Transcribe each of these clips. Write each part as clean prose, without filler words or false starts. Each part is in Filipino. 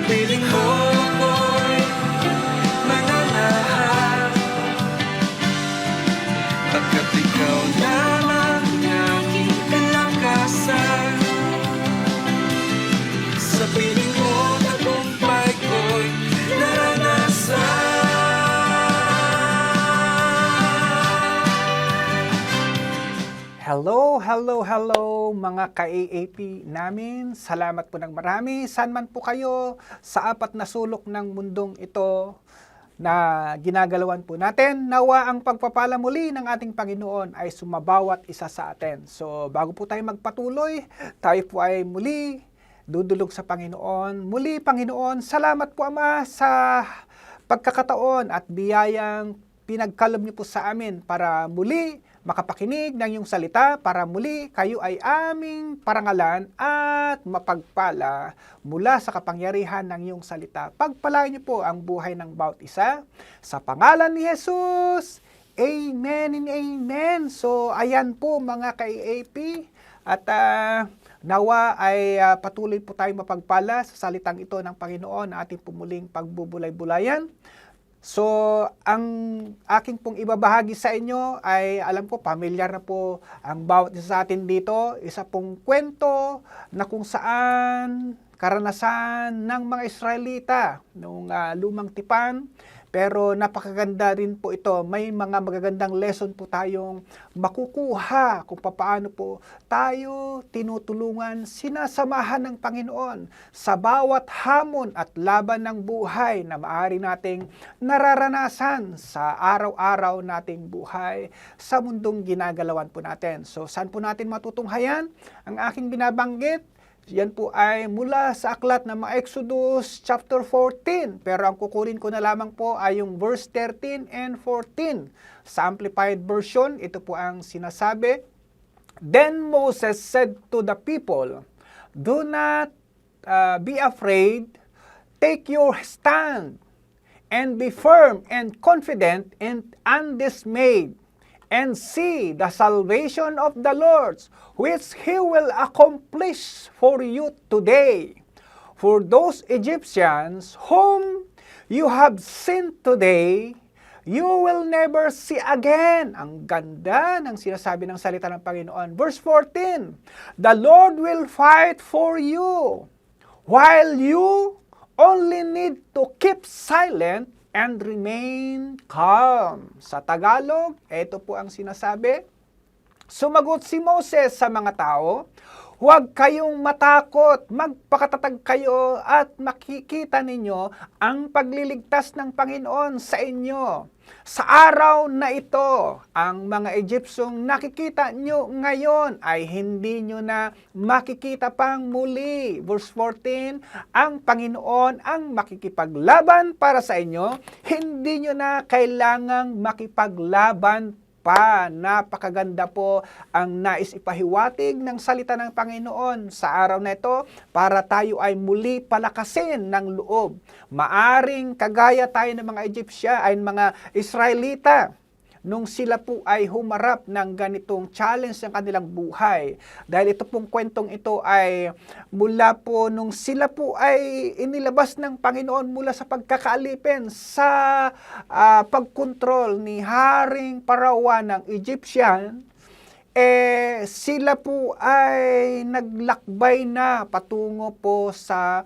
piling mo ako'y mananahan, pagkat ikaw lamang ang aking kalakasan. Sa piling mo tagumpay ko'y naranasan. Hello, hello, hello mga ka-AAP namin. Salamat po ng marami. Saan man po kayo sa apat na sulok ng mundong ito na ginagalawan po natin. Nawa ang pagpapala muli ng ating Panginoon ay sumabawat isa sa atin. So bago po tayo magpatuloy, tayo po ay muli dudulog sa Panginoon. Muli Panginoon, salamat po Ama sa pagkakataon at biyayang pinagkaloob niyo po sa amin para muli makapakinig ng iyong salita, para muli kayo ay aming parangalan at mapagpala mula sa kapangyarihan ng iyong salita. Pagpalain niyo po ang buhay ng bawat isa. Sa pangalan ni Jesus, Amen and Amen. So, ayan po mga ka-AAP. At nawa ay patuloy po tayong mapagpala sa salitang ito ng Panginoon na ating pumuling pagbubulay-bulayan. So, ang aking pong ibabahagi sa inyo ay alam ko, pamilyar na po ang bawat isa sa atin dito. Isa pong kwento na kung saan karanasan ng mga Israelita noong lumang tipan. Pero napakaganda rin po ito. May mga magagandang lesson po tayong makukuha kung paano po tayo tinutulungan, sinasamahan ng Panginoon sa bawat hamon at laban ng buhay na maaari nating nararanasan sa araw-araw nating buhay sa mundong ginagalawan po natin. So saan po natin matutunghayan ang aking binabanggit? Yan po ay mula sa aklat ng mga Exodus chapter 14. Pero ang kukunin ko na lamang po ay yung verse 13 and 14. Sa Amplified Version, ito po ang sinasabi. Then Moses said to the people, "Do not be afraid, take your stand, and be firm and confident and undismayed, and see the salvation of the Lord, which He will accomplish for you today. For those Egyptians whom you have seen today, you will never see again." Ang ganda ng sinasabi ng salita ng Panginoon. Verse 14, "The Lord will fight for you, while you only need to keep silent and remain calm." Sa Tagalog, ito po ang sinasabi. Sumagot si Moses sa mga tao, "Huwag kayong matakot, magpakatatag kayo at makikita ninyo ang pagliligtas ng Panginoon sa inyo. Sa araw na ito, ang mga Egyptong nakikita nyo ngayon ay hindi nyo na makikita pang muli." Verse 14, ang Panginoon ang makikipaglaban para sa inyo, hindi nyo na kailangang makipaglaban pa. Napakaganda po ang nais ipahiwatig ng salita ng Panginoon sa araw na ito para tayo ay muli palakasin ng loob. Maaring kagaya tayo ng mga Egyptian ay mga Israelita nung sila po ay humarap ng ganitong challenge ng kanilang buhay. Dahil ito pong kwentong ito ay mula po nung sila po ay inilabas ng Panginoon mula sa pagkakaalipin sa pagkontrol ni Haring Parawan ng Egyptian, sila po ay naglakbay na patungo po sa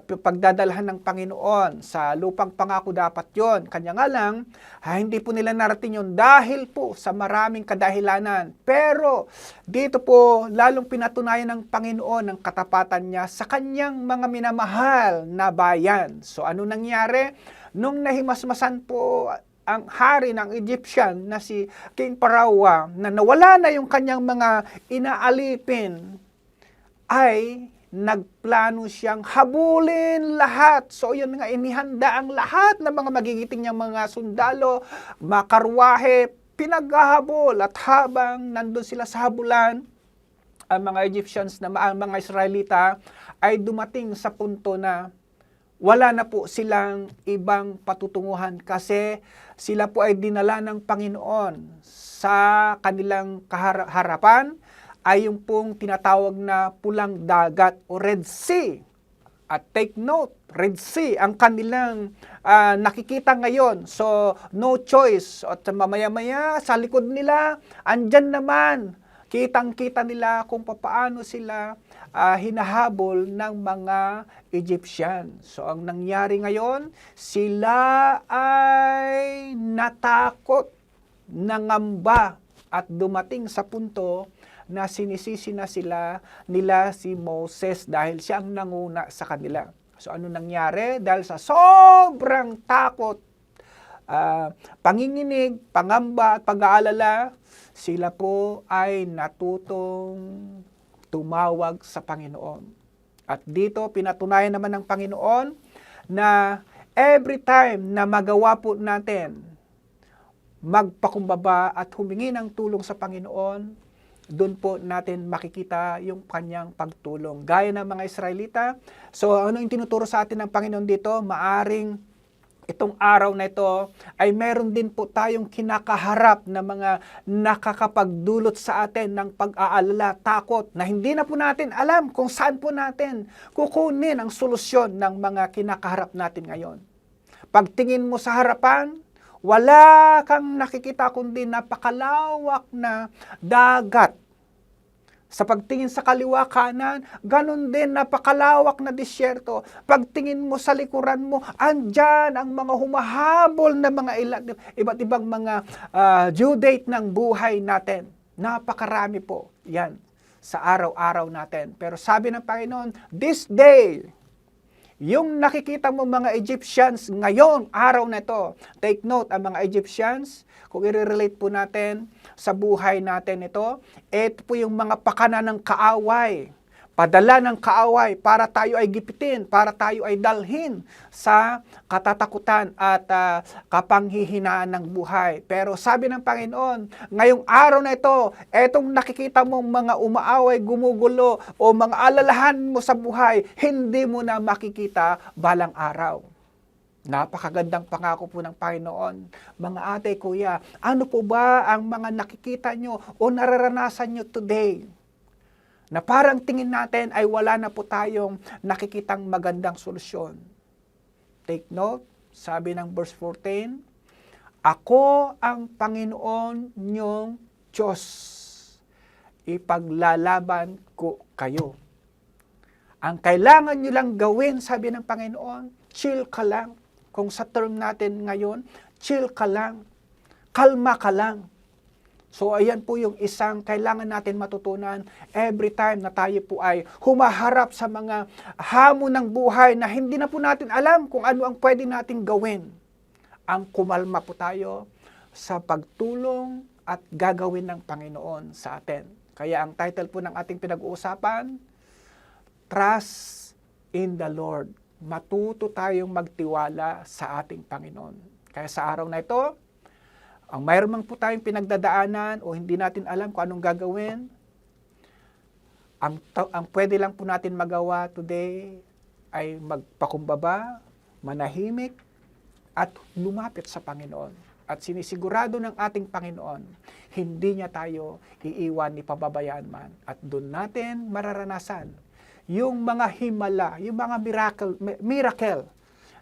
pagdadalhan ng Panginoon sa lupang pangako. Dapat yon. Kanya nga lang, hindi po nila narating yun dahil po sa maraming kadahilanan. Pero dito po lalong pinatunayan ng Panginoon ang katapatan niya sa kanyang mga minamahal na bayan. So ano nangyari? Nung nahimasmasan po ang hari ng Egyptian na si King Parawa, na nawala na yung kanyang mga inaalipin, ay nagplano siyang habulin lahat. So yun nga, inihanda ang lahat ng mga magigiting niyang mga sundalo, makarwahe, pinaghahabol. At habang nandun sila sa habulan, ang mga Egyptians na ang mga Israelita ay dumating sa punto na wala na po silang ibang patutunguhan kasi sila po ay dinala ng Panginoon sa kanilang harapan ay yung pong tinatawag na pulang dagat o Red Sea. At take note, Red Sea ang kanilang nakikita ngayon. So, no choice. At mamaya-maya, sa likod nila, andyan naman. Kitang-kita nila kung paano sila hinahabol ng mga Egyptian. So, ang nangyari ngayon, sila ay natakot, nangamba, at dumating sa punto na sinisisi na nila si Moses dahil siya ang nanguna sa kanila. So ano nangyari? Dahil sa sobrang takot, panginginig, pangamba at pag-aalala, sila po ay natutong tumawag sa Panginoon. At dito pinatunayan naman ng Panginoon na every time na magawa po natin magpakumbaba at humingi ng tulong sa Panginoon, doon po natin makikita yung kanyang pagtulong. Gaya ng mga Israelita. So ano yung tinuturo sa atin ng Panginoon dito? Maaring itong araw na ito ay meron din po tayong kinakaharap na mga nakakapagdulot sa atin ng pag-aalala, takot, na hindi na po natin alam kung saan po natin kukunin ang solusyon ng mga kinakaharap natin ngayon. Pagtingin mo sa harapan, wala kang nakikita kundi napakalawak na dagat. Sa pagtingin sa kaliwa kanan, ganun din napakalawak na disyerto. Pagtingin mo sa likuran mo, andyan ang mga humahabol na mga iba't ibang mga due date ng buhay natin. Napakarami po yan sa araw-araw natin. Pero sabi ng Panginoon, this day, yung nakikita mo mga Egyptians ngayon, araw na ito, take note, ang mga Egyptians, kung i-relate po natin sa buhay natin ito po yung mga pakana ng kaaway, padala ng kaaway para tayo ay gipitin, para tayo ay dalhin sa katatakutan at kapanghihinaan ng buhay. Pero sabi ng Panginoon, ngayong araw na ito, etong nakikita mong mga umaaway, gumugulo, o mga alalahan mo sa buhay, hindi mo na makikita balang araw. Napakagandang pangako po ng Panginoon. Mga ate, kuya, ano po ba ang mga nakikita nyo o nararanasan nyo today? Na parang tingin natin ay wala na po tayong nakikitang magandang solusyon. Take note, sabi ng verse 14, ako ang Panginoon niyong Diyos, ipaglalaban ko kayo. Ang kailangan nyo lang gawin, sabi ng Panginoon, chill ka lang. Kung sa term natin ngayon, chill ka lang, kalma ka lang. So ayan po yung isang kailangan natin matutunan every time na tayo po ay humaharap sa mga hamon ng buhay na hindi na po natin alam kung ano ang pwede nating gawin. Ang kumalma po tayo sa pagtulong at gagawin ng Panginoon sa atin. Kaya ang title po ng ating pinag-uusapan, Trust in the Lord. Matuto tayong magtiwala sa ating Panginoon. Kaya sa araw na ito, ang mayroon man po tayong pinagdadaanan o hindi natin alam kung anong gagawin, ang pwede lang po natin magawa today ay magpakumbaba, manahimik, at lumapit sa Panginoon. At sinisigurado ng ating Panginoon, hindi niya tayo iiwan ni pababayaan man. At doon natin mararanasan yung mga himala, yung mga miracle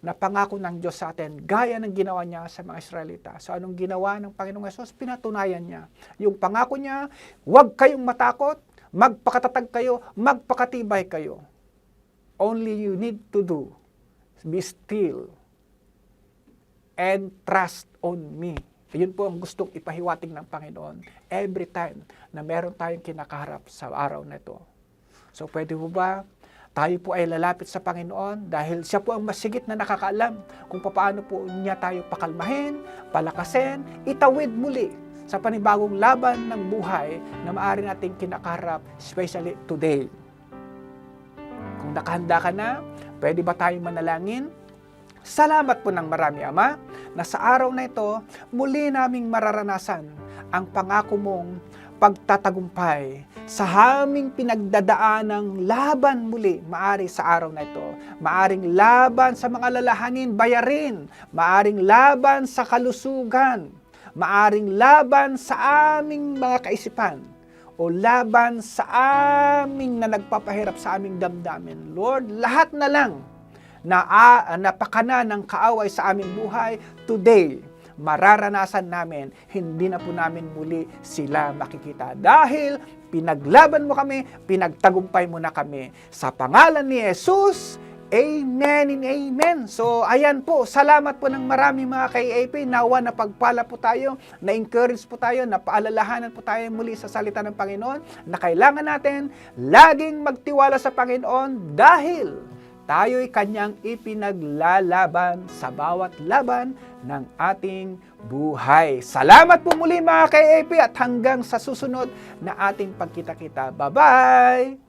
na pangako ng Diyos sa atin, gaya ng ginawa niya sa mga Israelita. So anong ginawa ng Panginoong Hesus? Pinatunayan niya. Yung pangako niya, huwag kayong matakot, magpakatatag kayo, magpakatibay kayo. Only you need to do, be still, and trust on me. Yun po ang gustong ipahiwatig ng Panginoon every time na meron tayong kinakaharap sa araw na ito. So pwede po ba tayo po ay lalapit sa Panginoon dahil siya po ang masigit na nakakaalam kung paano po niya tayo pakalmahin, palakasin, itawid muli sa panibagong laban ng buhay na maaari nating kinakaharap, especially today. Kung nakahanda ka na, pwede ba tayong manalangin? Salamat po ng marami, Ama, na sa araw na ito, muli naming mararanasan ang pangako mong pagtatagumpay sa aming pinagdadaanang laban muli, maari sa araw na ito. Maaring laban sa mga lalahanin, bayarin. Maaring laban sa kalusugan. Maaring laban sa aming mga kaisipan. O laban sa aming na nagpapahirap sa aming damdamin. Lord, lahat na lang napakana ng kaaway sa aming buhay, today, mararanasan namin, hindi na po namin muli sila makikita. Dahil pinaglaban mo kami, pinagtagumpay mo na kami. Sa pangalan ni Jesus, Amen and Amen. So, ayan po, salamat po ng marami mga ka-AAP. Nawa na pagpala po tayo, na-encourage po tayo, napaalalahanan po tayo muli sa salita ng Panginoon na kailangan natin laging magtiwala sa Panginoon dahil tayo'y Kanyang ipinaglalaban sa bawat laban ng ating buhay. Salamat po muli mga ka-AAP at hanggang sa susunod na ating pagkita-kita. Bye-bye!